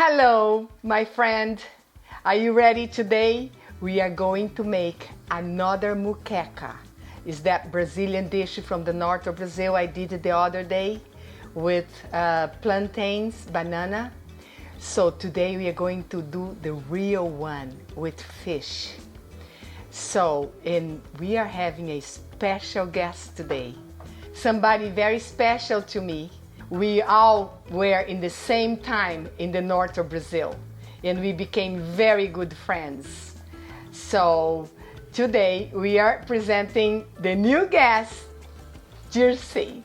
Hello, my friend. Are you ready today? We are going to make another moqueca. Is that Brazilian dish from the north of Brazil I did it the other day with plantains, banana. So today we are going to do the real one with fish. And we are having a special guest today. Somebody very special to me. We all were in the same time in the north of Brazil and we became very good friends. So today we are presenting the new guest, Jersey.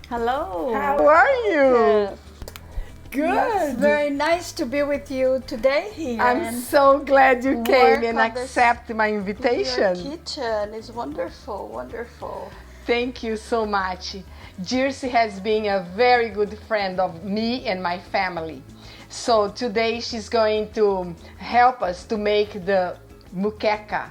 Hello. How are you? Yes. Good. Yes, very nice to be with you today here. I'm so glad you came and accepted my Your invitation. kitchen is wonderful, wonderful. Thank you so much. Jersey has been a very good friend of me and my family. So today she's going to help us to make the moqueca.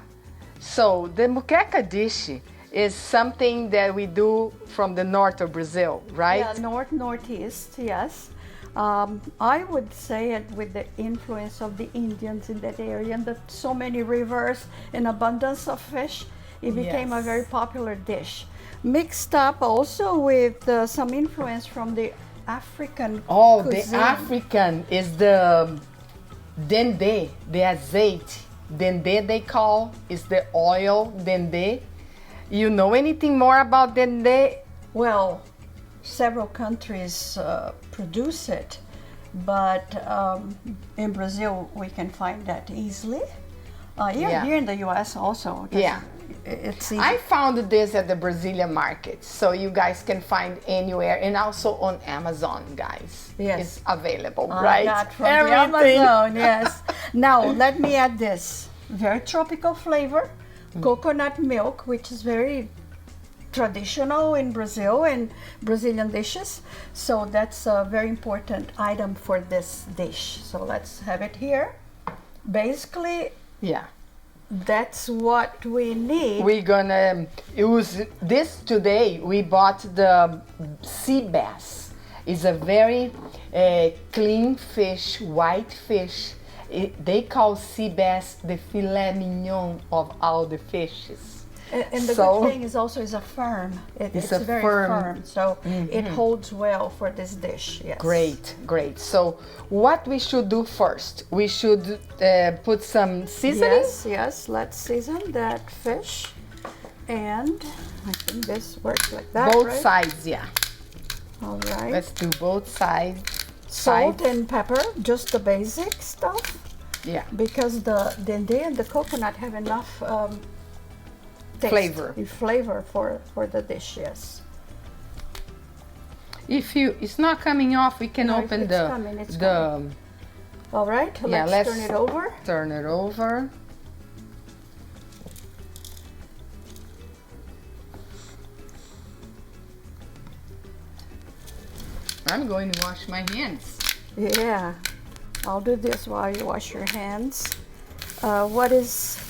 So the moqueca dish is something that we do from the north of Brazil, right? Yeah, northeast, yes. I would say it with the influence of the Indians in that area and so many rivers and abundance of fish. It became a very popular dish. Mixed up also with some influence from the African cuisine. The African is the Dendê, the azeite. Dendê they call is the oil, Dendê. You know anything more about Dendê? Well, several countries produce it, but in Brazil we can find that easily. Here in the US also. It's easy. I found this at the Brazilian market, so you guys can find anywhere, and also on Amazon, guys. Yes. It's available, right? Got from the Amazon, yes. Now, let me add this. Very tropical flavor, coconut milk, which is very traditional in Brazil and Brazilian dishes. So that's a very important item for this dish. So let's have it here. Basically, that's what we need. We're gonna use this today. We bought the sea bass. It's a very clean fish, white fish. They call sea bass the filet mignon of all the fishes. And the good thing is also is a firm. It's very firm, so it holds well for this dish. Yes. Great, great. So what we should do first? We should put some seasoning. Yes. Let's season that fish, and I think this works like that. Both right? sides, yeah. All right. Let's do both sides. Salt and pepper, just the basic stuff. Yeah. Because the dendê and the coconut have enough. Flavor for the dish, yes. If it's not coming off, we can open it's coming. All right, let's turn it over. Turn it over. I'm going to wash my hands. Yeah, I'll do this while you wash your hands. What is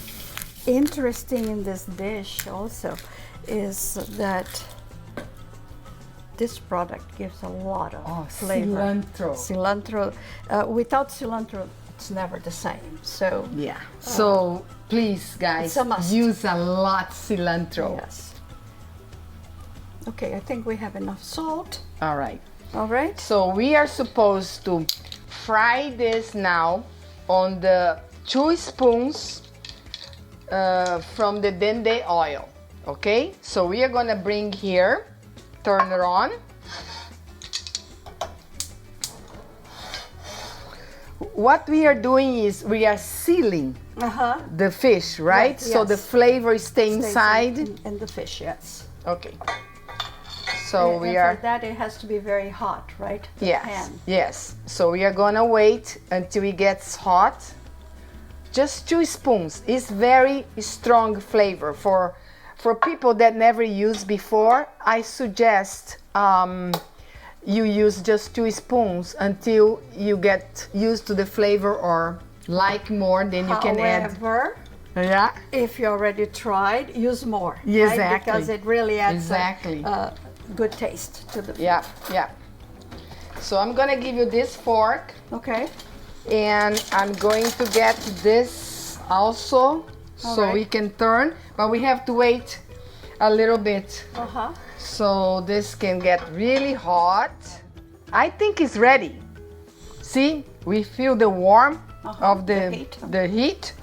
interesting in this dish also is that this product gives a lot of flavor. Cilantro. Without cilantro, it's never the same. So So please, guys, use a lot cilantro. Yes. Okay, I think we have enough salt. All right. All right. So we are supposed to fry this now on the 2 spoons from the Dendê oil, okay? So we are gonna bring here, turn it on. What we are doing is we are sealing the fish, right? So the flavor stays inside. In the fish, yes. Okay. So for that it has to be very hot, right? Yes. So we are gonna wait until it gets hot. Just 2 spoons. It's very strong flavor. For people that never used before, I suggest you use just 2 spoons until you get used to the flavor or like more, then you can add. However, if you already tried, use more. Exactly. Right? Because it really adds good taste to the food. Yeah. So I'm gonna give you this fork, Okay. and I'm going to get this also, so right. we can turn, but we have to wait a little bit. Uh-huh. So this can get really hot. I think it's ready. See, we feel the warmth of The heat,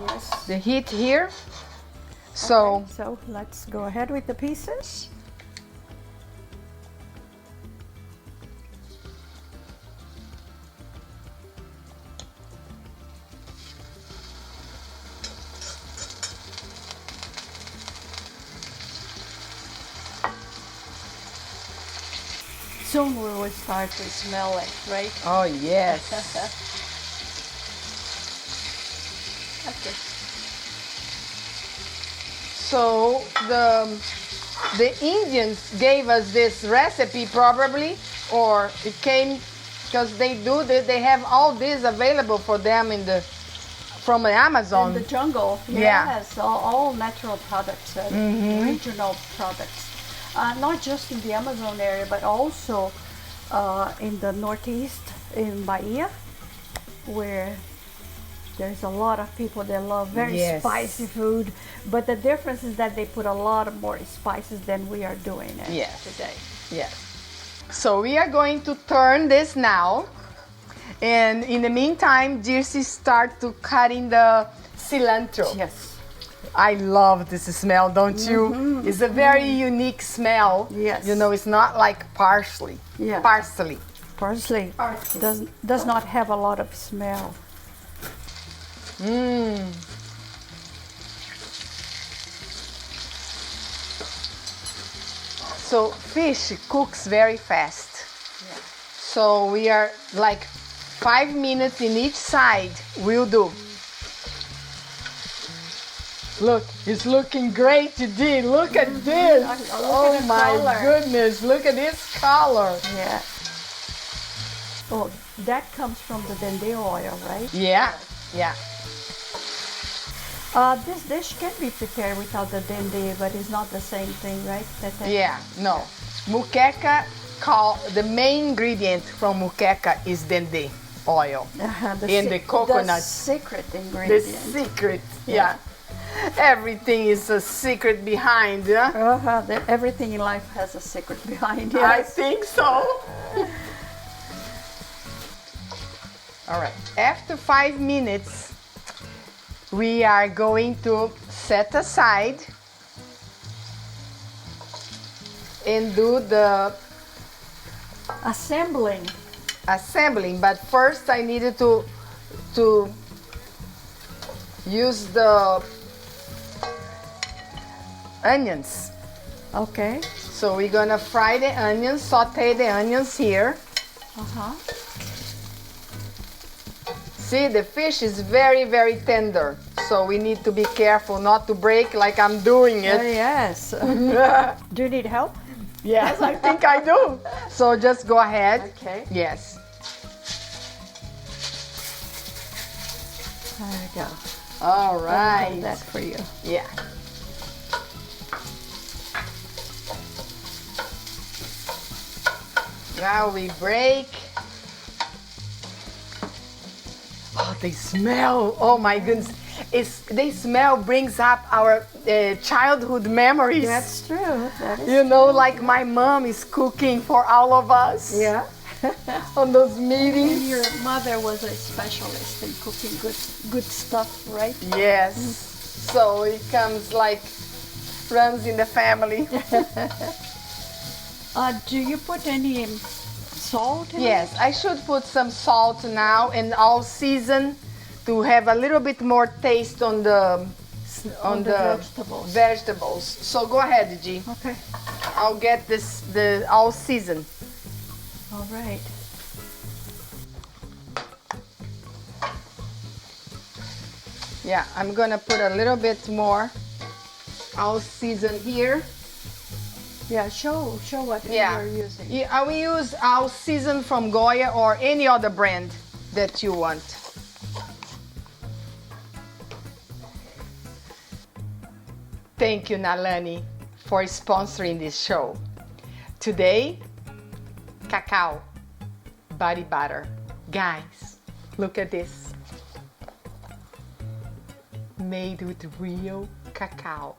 Yes. the heat here. So So let's go ahead with the pieces. Soon we will start to smell it, right? oh yes. Okay. So the Indians gave us this recipe probably, or it came because they do this. They have all this available for them from the Amazon. In the jungle, Yeah. yes, all natural products, regional products. Not just in the Amazon area, but also in the Northeast, in Bahia, where there's a lot of people that love very Yes. spicy food. But the difference is that they put a lot of more spices than we are doing it Yes. today. Yes. So we are going to turn this now, and in the meantime, Dirce start to cutting the cilantro. Yes. I love this smell, don't you? It's a very unique smell. Yes. You know, it's not like parsley. Yeah. Parsley. Parsley does not have a lot of smell. So fish cooks very fast. Yeah. So we are like 5 minutes in each side will do. Look, it's looking great today. Look at this. Look at Oh the my color. goodness, look at this color. Yeah. Oh, that comes from the Dendê oil, right? Yeah, yeah. This dish can be prepared without the Dendê, but it's not the same thing, right? Yeah, no. Moqueca, the main ingredient from moqueca is dendê oil. And the coconut. The secret The ingredient. secret, yeah. Everything is a secret behind, huh? Everything in life has a secret behind it. I think so. All right. After 5 minutes, we are going to set aside and do the Assembling. assembling. But first, I needed to use the onions. Okay. So we're gonna fry the onions, saute the onions here. Uh-huh. See, the fish is very, very tender. So we need to be careful not to break like I'm doing it. Yes. Do you need help? Yes, I think I do. So just go ahead. Okay. Yes. There we go. All I'll right. do that for you. Yeah. Now we break. Oh, they smell. Oh my goodness. They smell brings up our childhood memories. That's true. That is You know, like my mom is cooking for all of us. Yeah. On those meetings. Your mother was a specialist in cooking good stuff, right? Yes. So it comes like runs in the family. Do you put any salt in Yes, I should put some salt now and all season to have a little bit more taste on the vegetables. vegetables. So go ahead, G. it? Okay. I'll get the all season. All right. Yeah, I'm gonna put a little bit more all season here. Yeah, show what you're using. Yeah, I will use all season from Goya or any other brand that you want. Thank you, Nalani, for sponsoring this show. Today, cacao. body butter. Guys, look at this. Made with real cacao.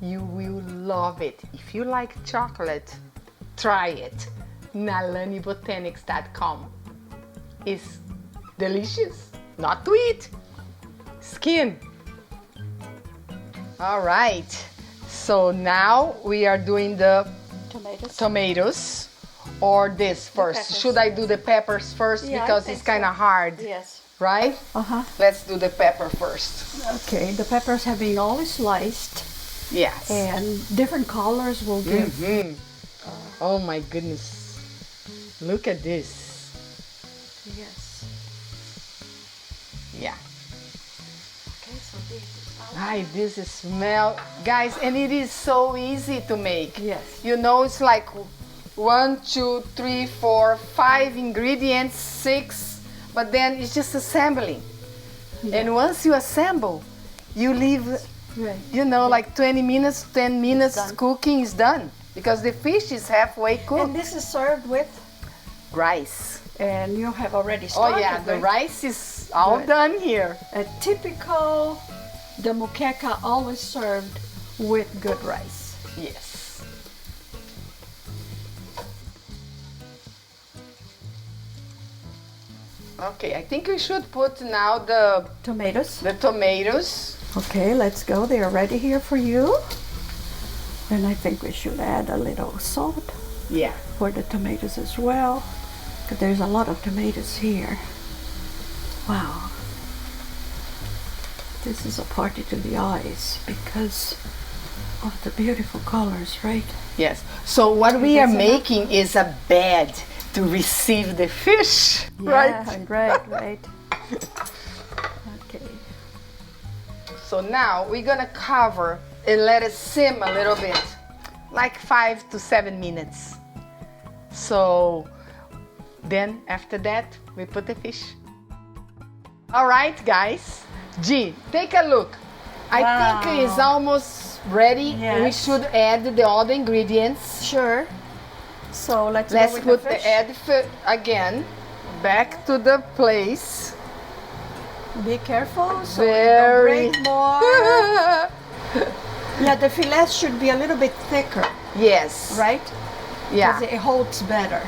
You will love it. If you like chocolate, try it. nalanibotanics.com. It's delicious, not to eat. Skin. All right. So now we are doing the tomatoes or this first. Should I do the peppers first? Yeah, because it's kind of hard. Yes. Right? Let's do the pepper first. Okay, the peppers have been all sliced. Yes. And different colors will give. Oh my goodness. Look at this. Yes. Yeah. Okay, so this is Ay, this is smell. Guys, and it is so easy to make. Yes. You know, it's like 1, 2, 3, 4, 5 ingredients, 6, but then it's just assembling. Yeah. And once you assemble, you leave, you know, like 20 minutes, 10 minutes, cooking is done. Because the fish is halfway cooked. And this is served with rice. And you have already started. Oh yeah, the rice is all done here. A typical, the moqueca always served with good rice. Yes. Okay, I think we should put now the tomatoes. Okay, let's go. They are ready here for you. And I think we should add a little salt. Yeah. For the tomatoes as well. Because there's a lot of tomatoes here. Wow. This is a party to the eyes because of the beautiful colors, right? Yes. So what we are making is a bed to receive the fish, right? Right. Okay. So now we're gonna cover and let it simmer a little bit, like 5 to 7 minutes. So then after that, we put the fish. All right, guys. G, take a look. I think it's almost ready. Yes. We should add the other ingredients. Sure. So let's put the egg again back to the place. Be careful so Very. you don't break more. Yeah, the fillet should be a little bit thicker. Yes. Right? Yeah. Because it holds better.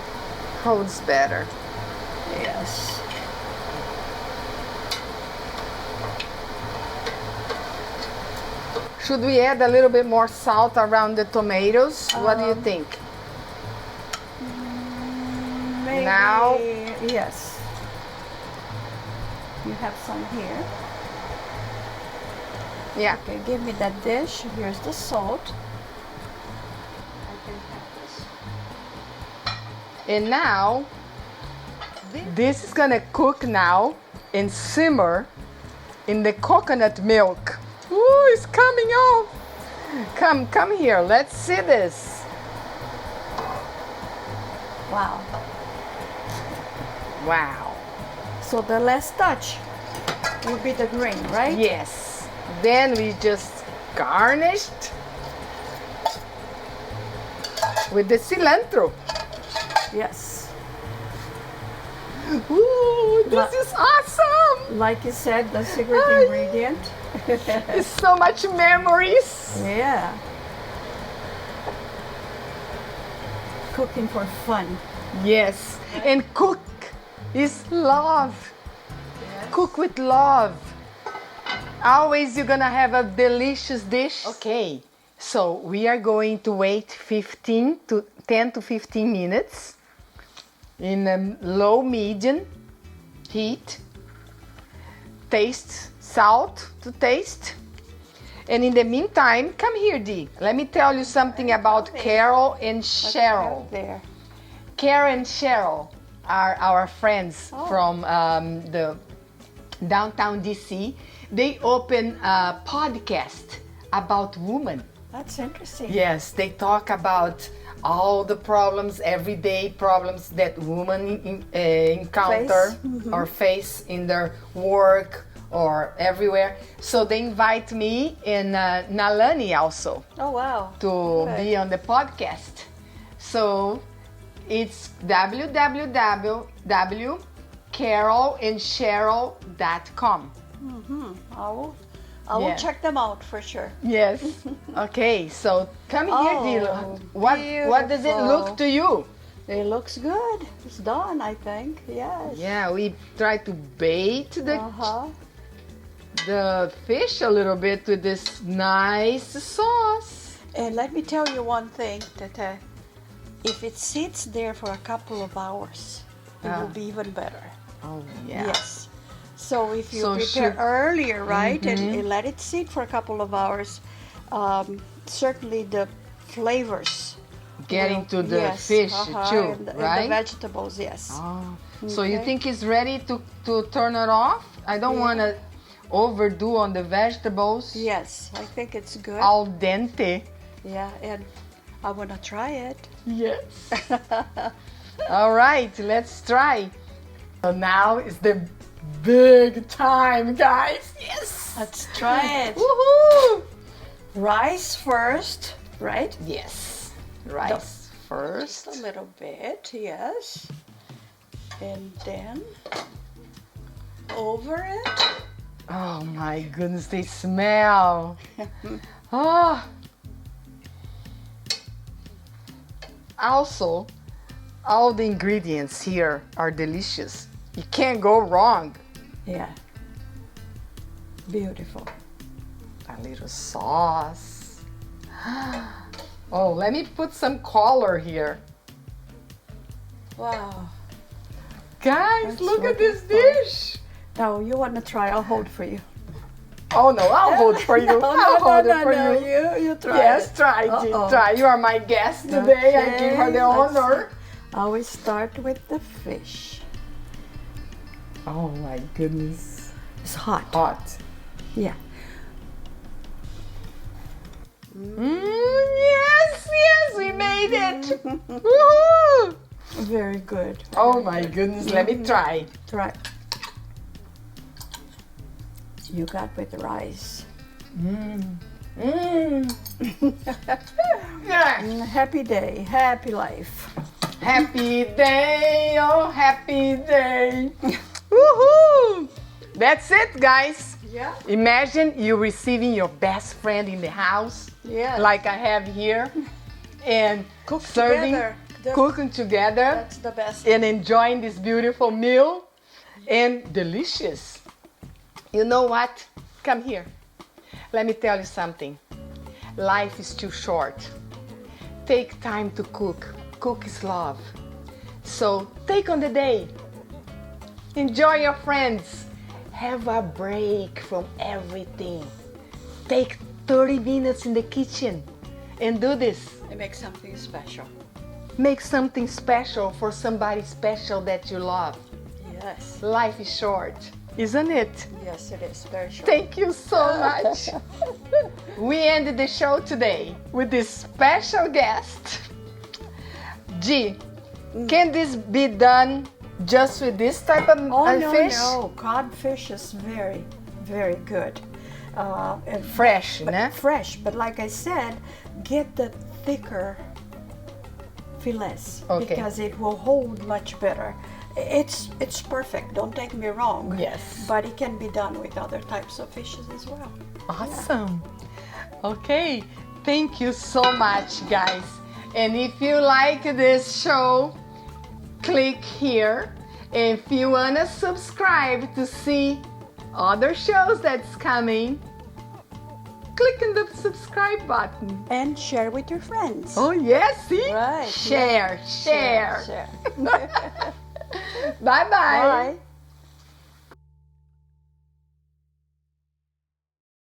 Holds better. Yes. Should we add a little bit more salt around the tomatoes? What do you think? Maybe, now? Yes. You have some here. Yeah. Okay, give me that dish. Here's the salt. I can have this. And now, this is gonna cook now and simmer in the coconut milk. Ooh, it's coming off. Come here. Let's see this. Wow. Wow. So the last touch will be the green, right? Yes. Then we just garnished with the cilantro. Yes. Ooh, this is awesome. Like you said, the secret ingredient. It's so much memories. Yeah. Cooking for fun. Yes. And cook is love. Yes. Cook with love. Always you're gonna have a delicious dish. Okay. So we are going to wait 10 to 15 minutes in a low medium heat. Taste salt to taste. And in the meantime, come here, Dee. Let me tell you something about Carol and Cheryl. There. Carol and Cheryl are our friends from the downtown DC. They open a podcast about women. That's interesting. Yes, they talk about all the problems, everyday problems that women encounter or face in their work or everywhere. So they invite me and Nalani also to be on the podcast. So it's www.nalanibotanics.com. www.carolandcheryl.com. I will Yeah. check them out for sure. Yes. Okay, so come here, dear. What does it look to you? It looks good. It's done, I think. Yes. Yeah, we try to bait the fish a little bit with this nice sauce. And let me tell you one thing, that if it sits there for a couple of hours, it will be even better. Oh, yeah. Yes. So if you So prepare should- earlier, right, and let it sit for a couple of hours, certainly the flavors Get will- into the yes, fish too, and the right? vegetables, yes. Oh, so you Okay. think it's ready to turn it off? I don't want to overdo on the vegetables. Yes, I think it's good. Al dente. Yeah, and I want to try it. Yes. All right, let's try. So now is the big time, guys. Yes. Let's try it. Woohoo! Rice first, right? Yes. Rice first. Just a little bit, yes. And then over it. Oh my goodness, they smell. Oh. Also, all the ingredients here are delicious. You can't go wrong. Yeah. Beautiful. A little sauce. Oh, let me put some color here. Wow. Guys, That's look at this wonderful. dish. Now you want to try? I'll hold for you. Oh no, I'll hold for you. No, I'll hold it for no. you. You try. Yes, it. try, G, Uh-oh. try. You are my guest today. I give her the Okay, let's honor. I will start with the fish. Oh my goodness. It's hot. Hot. Yeah. Yes, we made it. Woohoo! Very good. Oh my goodness, let me try. Try. You got with the rice. Yeah. Happy day, happy life. Happy day, oh happy day. Woohoo! That's it, guys. Yeah. Imagine you receiving your best friend in the house, Yeah. like I have here, and Cook serving, together. cooking together, That's the best. and enjoying this beautiful meal, and delicious. You know what? Come here. Let me tell you something. Life is too short. Take time to cook. Cook is love. So take on the day. Enjoy your friends. Have a break from everything. Take 30 minutes in the kitchen and do this. It makes something special. Make something special for somebody special that you love. Yes. Life is short, isn't it? Yes, it is very short. Thank you so much. We ended the show today with this special guest. G, can this be done just with this type of fish? No. Codfish is very, very good. And Fresh, but né? fresh, but like I said, get the thicker fillets Okay. because it will hold much better. It's perfect. Don't take me wrong. Yes. But it can be done with other types of fishes as well. Awesome. Okay, thank you so much, guys. And if you like this show, click here. If you wanna subscribe to see other shows that's coming, click on the subscribe button. And share with your friends. Oh yes, see? Right. Share. Share. Bye-bye. Bye.